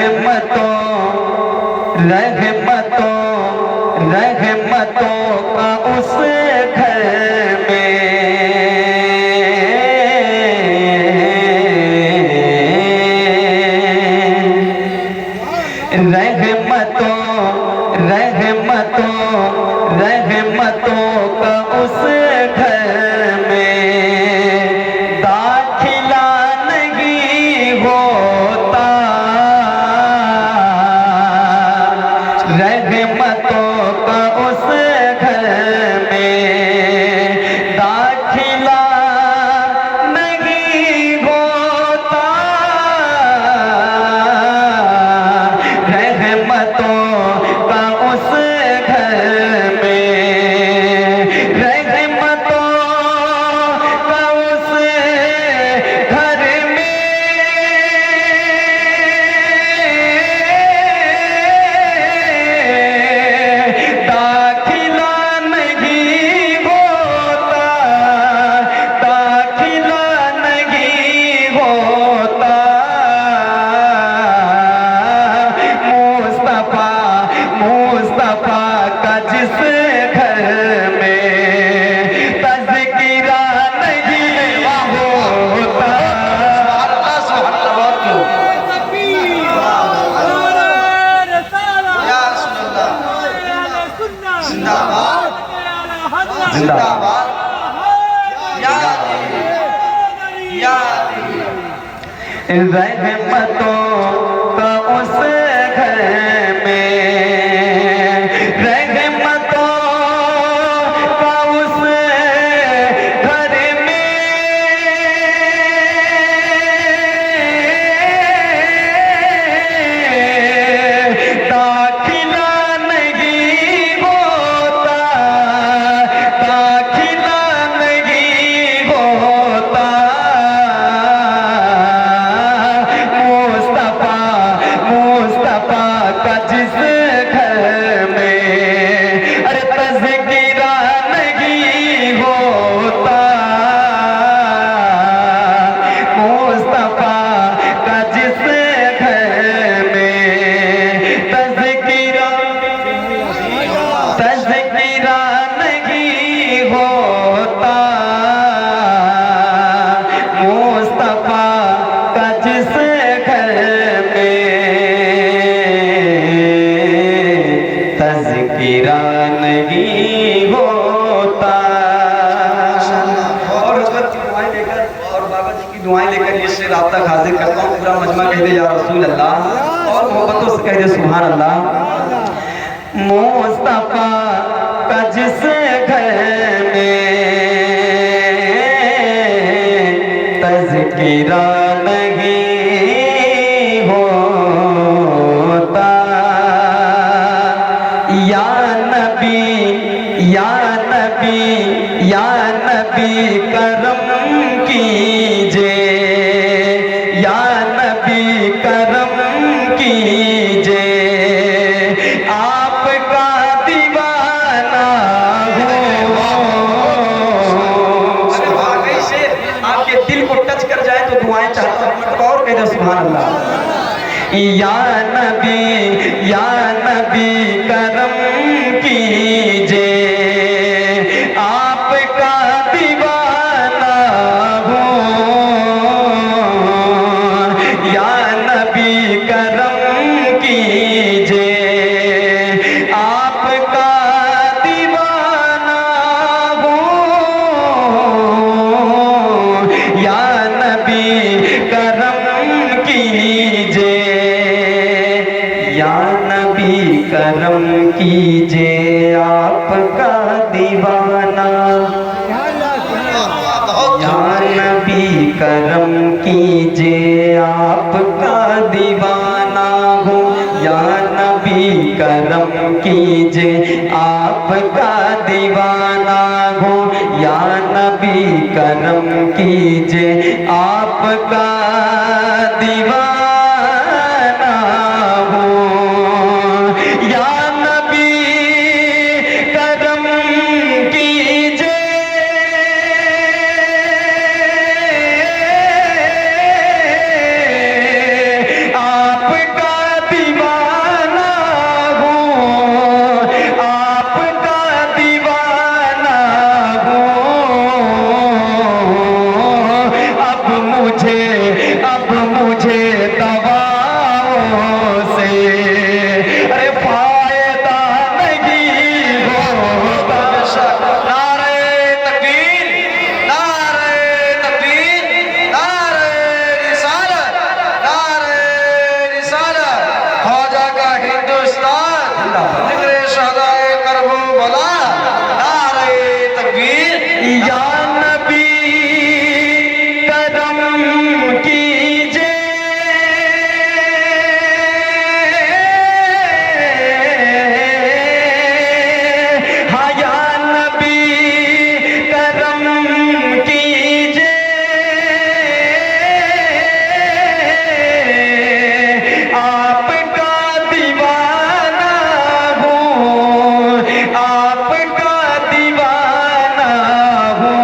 रहमतों का उस घर में रहमतों का उस घर में दाखिला नहीं होता। रहमतों का उस घर में दाखिला नहीं होता। रहमतों का उस घर में रहमतों का उस घर में दाखिला नहीं होता। दाखिला नहीं होता। मुस्तफा का जिस घर में तज़किरा नहीं होता। जिंदाबाद रहमतों का उस घर में रहमतों का उस घर में दाखिला नहीं होता। दाखिला नहीं होता। मुस्तफा का जिस घर में अरे तज़किरा नहीं होता। मुस्तफा का जिस घर में तज़किरा नहीं होता। मुस्तफा का जिस घर में तज़किरा नहीं होता। और हज़रत की दुआएं लेकर और बाबा जी की दुआएं लेकर ये शेर आप तक हाजिर करता हूँ। पूरा मजमा कह दे या रसूल अल्लाह और मोहब्बतों से कह दे सुभान अल्लाह। मुस्तफा का जिस घर में तज़किरा नहीं होता। या नबी करम कीजिए। या नबी करम कीजिए। आपका दीवाना आपके दिल को टच कर जाए तो दुआएं चाहता हूं। और कह दे सुभान अल्लाह। या नबी करम कीजिए। आपका दीवाना हूँ। या नबी करम कीजिए। आपका दीवाना हूँ। या नबी करम कीजिए। या नबी करम कीजिए। आपका दीवाना। या नबी करम कीजिए। आपका दीवाना हूँ। या नबी करम कीजिए। आपका दीवाना हूँ। या नबी करम कीजिए। आपका दीवाना हूँ। या नबी करम कीजिए। आपका अल्लाह। जिक्र शहदाए करबो भला, नारे तकबीर। या नबी करम कीजिए, हाँ या नबी करम कीजिए, आपका दीवाना हूँ, आपका दीवाना हूँ।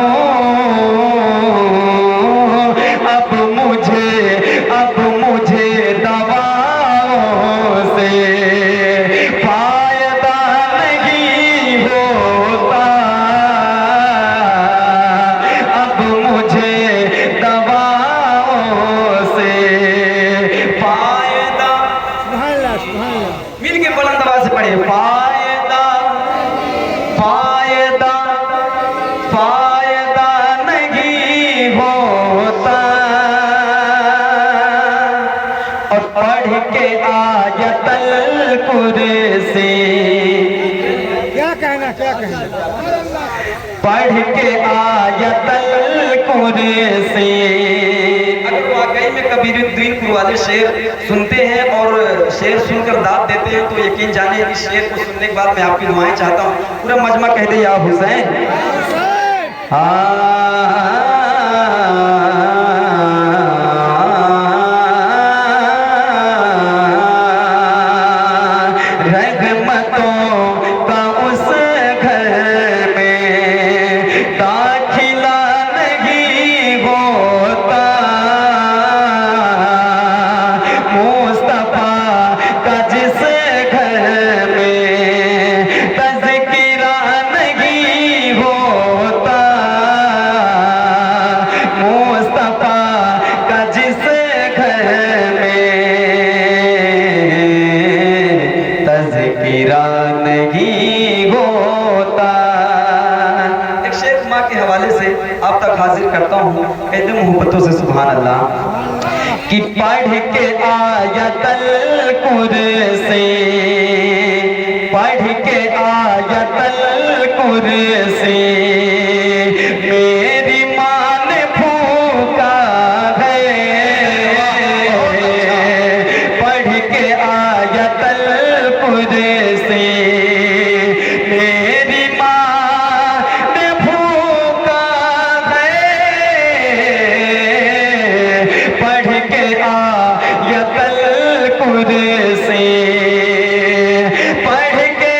अब मुझे दवाओं से फायदा नहीं होता, अब मुझे दवाओं से फायदा। मिल के बुलंद आवाज से पढ़िए, फायदा फायदा फायदा नहीं होता। और पढ़ के आयतल कुरसी, क्या कहना पढ़ के आयतल कुरसी। अगर वाकई में कबीरुद्दीन कुरवाली शेर सुनते हैं और शेर सुनकर दाद देते हैं तो यकीन जाने कि शेर को सुनने के बाद मैं आपकी दुआएं चाहता हूँ। पूरा मजमा कह दे या हुसैन। रहमतों का उस घर में दाखिला नहीं होता, मुस्तफा का जिस घर में तज़किरा नहीं होता, मुस्तफा का जिस घर में तज़किरा नहीं होता। एक शेर माँ के हवाले से आप तक हाजिर करता हूँ, कहते मोहब्बतों से सुभान अल्लाह। कि पढ़ के आयतल कुरसी, पढ़ के आयतल कुरसी, मेरी माँ ने फूका है। पढ़ के आयतल कुरसी, मेरी माँ ने फूका है। पढ़ के आयतल कुरसी, पढ़ के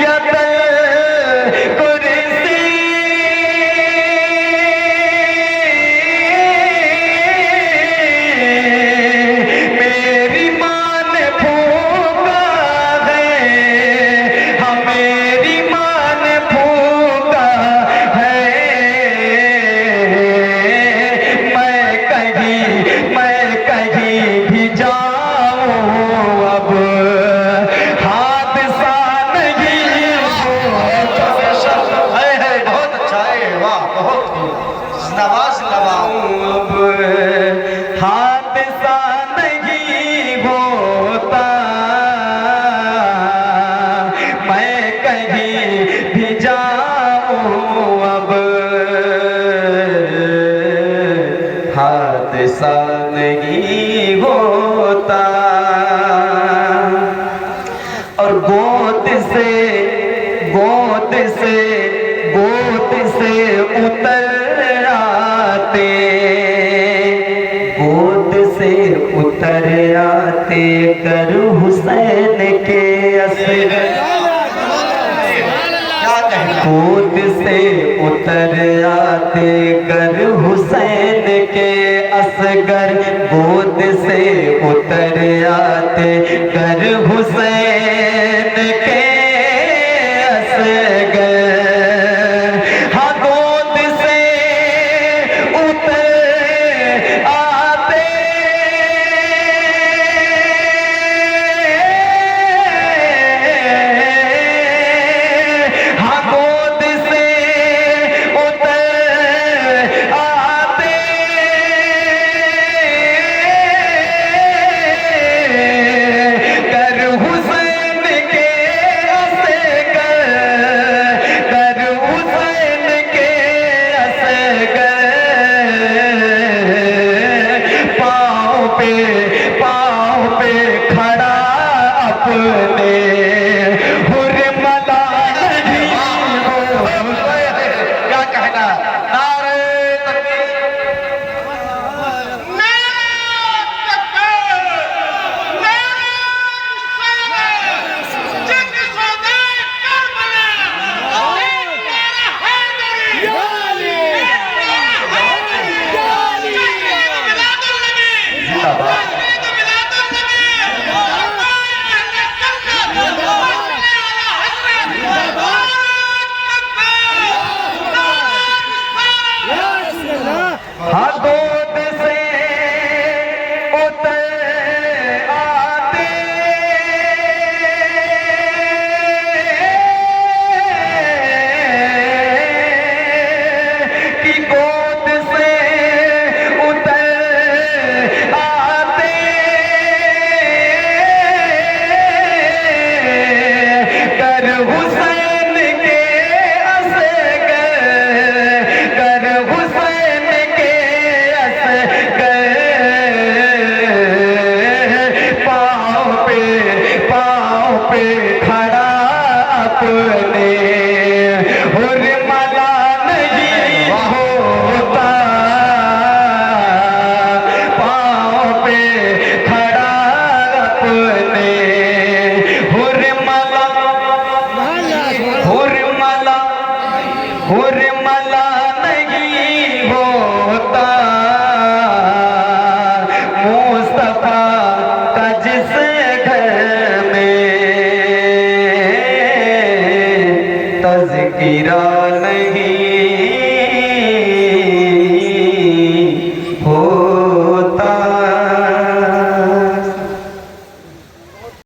आयतल कुरसी, मेरी माँ ने फूका है। हाँ मेरी माँ ने फूका है। मैं कहीं भी जाऊं अब हादसा नहीं होता। बहुत अच्छा है, वाह, बहुत खूब। नवाज नवाब। अब हादसा नहीं होता, मैं कहीं भी जाऊं अब हादसा नहीं होता। और गोद से उतर आते, गोद से उतर आते कर हुसैन के असर। क्या कहना। गोद से उतर आते कर हुसैन के असगर, गोद से उतर आते कर हुसैन के असगर। हाँ गोद से उतर आते, हाँ गोद से उतर आते कर हुसैन मला नहीं होता मुस्तफा का जिस घर में तज़किरा नहीं